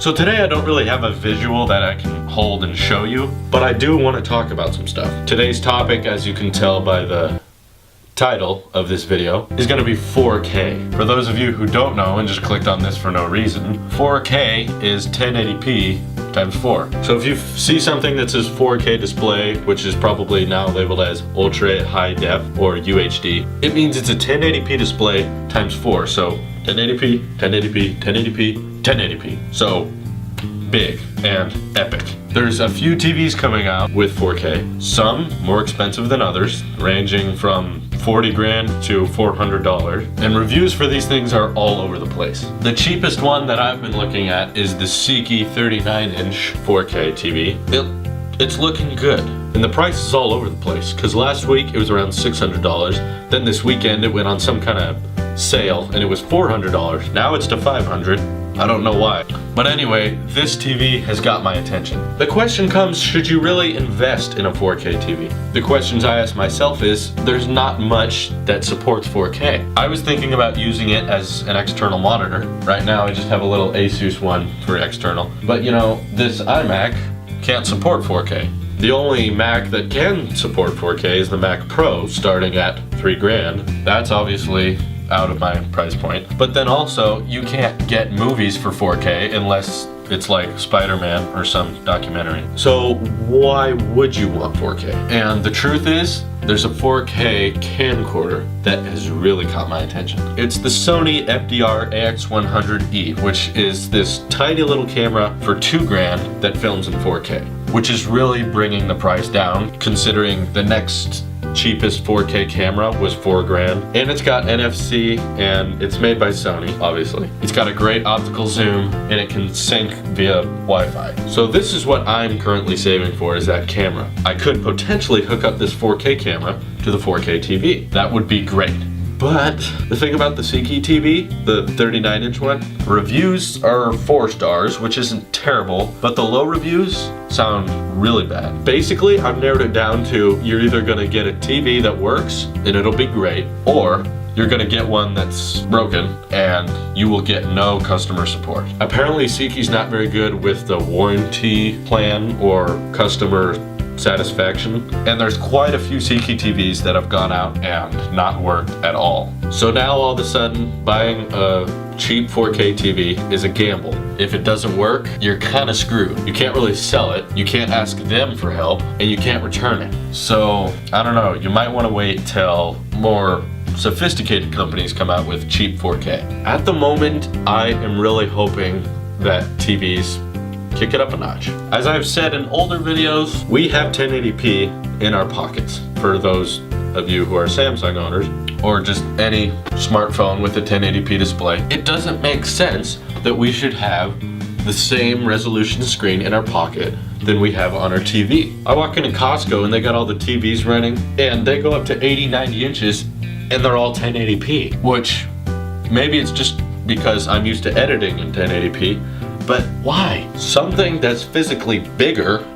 So today I don't really have a visual that I can hold and show you, but I do want to talk about some stuff. Today's topic, as you can tell by the title of this video, is going to be 4K. For those of you who don't know and just clicked on this for no reason, 4K is 1080p times 4. So if you see something that says 4K display, which is probably now labeled as ultra high def or UHD, it means it's a 1080p display times 4. So 1080p, 1080p, 1080p, 1080p. So big and epic. There's a few TVs coming out with 4K, some more expensive than others, ranging from 40 grand to $400, and reviews for these things are all over the place. The cheapest one that I've been looking at is the Seiki 39-inch 4K TV. It's looking good, and the price is all over the place, because last week it was around $600, then this weekend it went on some kind of sale and it was $400. Now it's to $500. I don't know why. But anyway, this TV has got my attention. The question comes, should you really invest in a 4K TV? The questions I ask myself is, there's not much that supports 4K. I was thinking about using it as an external monitor. Right now I just have a little Asus one for external. But you know, this iMac can't support 4K. The only Mac that can support 4K is the Mac Pro, starting at $3 grand. That's obviously out of my price point. But then also, you can't get movies for 4K unless it's like Spider-Man or some documentary. So why would you want 4K? And the truth is, there's a 4K camcorder that has really caught my attention. It's the Sony FDR AX100E, which is this tiny little camera for $2 grand that films in 4K, which is really bringing the price down, considering the next cheapest 4K camera was $4 grand, and it's got NFC, and it's made by Sony, obviously. It's got a great optical zoom, and it can sync via Wi-Fi. So this is what I'm currently saving for, is that camera. I could potentially hook up this 4K camera to the 4K TV. That would be great. But the thing about the Seiki TV, the 39-inch one, reviews are 4 stars, which isn't terrible, but the low reviews sound really bad. Basically, I've narrowed it down to, you're either gonna get a TV that works, and it'll be great, or you're gonna get one that's broken, and you will get no customer support. Apparently, Seiki's not very good with the warranty plan or customer satisfaction, and there's quite a few Seiki TVs that have gone out and not worked at all. So now all of a sudden, buying a cheap 4K TV is a gamble. If it doesn't work, you're kind of screwed. You can't really sell it, you can't ask them for help, and you can't return it. So, I don't know, you might want to wait till more sophisticated companies come out with cheap 4K. At the moment, I am really hoping that TVs kick it up a notch. As I've said in older videos, we have 1080p in our pockets. For those of you who are Samsung owners, or just any smartphone with a 1080p display, it doesn't make sense that we should have the same resolution screen in our pocket than we have on our TV. I walk into Costco and they got all the TVs running, and they go up to 80, 90 inches, and they're all 1080p, which maybe it's just because I'm used to editing in 1080p, but why? Something that's physically bigger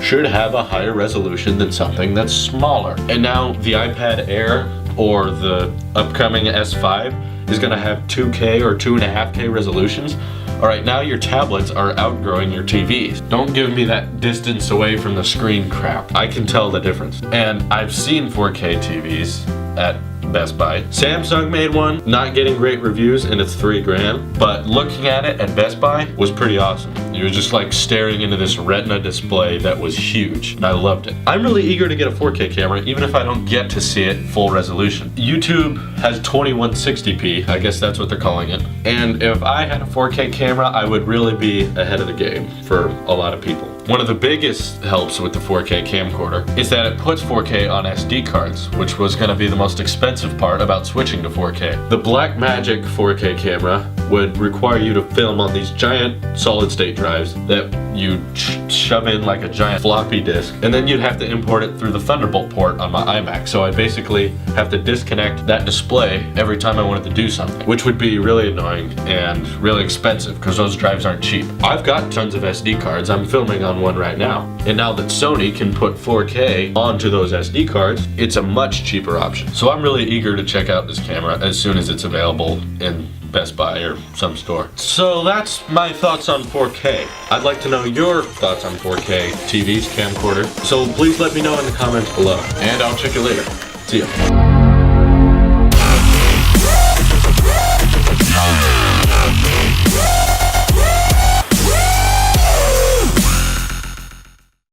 should have a higher resolution than something that's smaller. And now the iPad Air or the upcoming S5 is gonna have 2K or 2.5K resolutions. All right, now your tablets are outgrowing your TVs. Don't give me that distance away from the screen crap. I can tell the difference. And I've seen 4K TVs at Best Buy. Samsung made one, not getting great reviews, and it's $3 grand, but looking at it at Best Buy was pretty awesome. You were just like staring into this retina display that was huge, and I loved it. I'm really eager to get a 4K camera, even if I don't get to see it full resolution. YouTube has 2160p, I guess that's what they're calling it, and if I had a 4K camera, I would really be ahead of the game for a lot of people. One of the biggest helps with the 4K camcorder is that it puts 4K on SD cards, which was going to be the most expensive part about switching to 4K. The Blackmagic 4K camera would require you to film on these giant solid-state drives that you shove in like a giant floppy disk, and then you'd have to import it through the Thunderbolt port on my iMac. So I basically have to disconnect that display every time I wanted to do something, which would be really annoying and really expensive because those drives aren't cheap. I've got tons of SD cards. I'm filming on one right now. And now that Sony can put 4K onto those SD cards, it's a much cheaper option. So I'm really eager to check out this camera as soon as it's available in Best Buy or some store. So that's my thoughts on 4K. I'd like to know your thoughts on 4K TVs, camcorders. So please let me know in the comments below, and I'll check you later. See ya.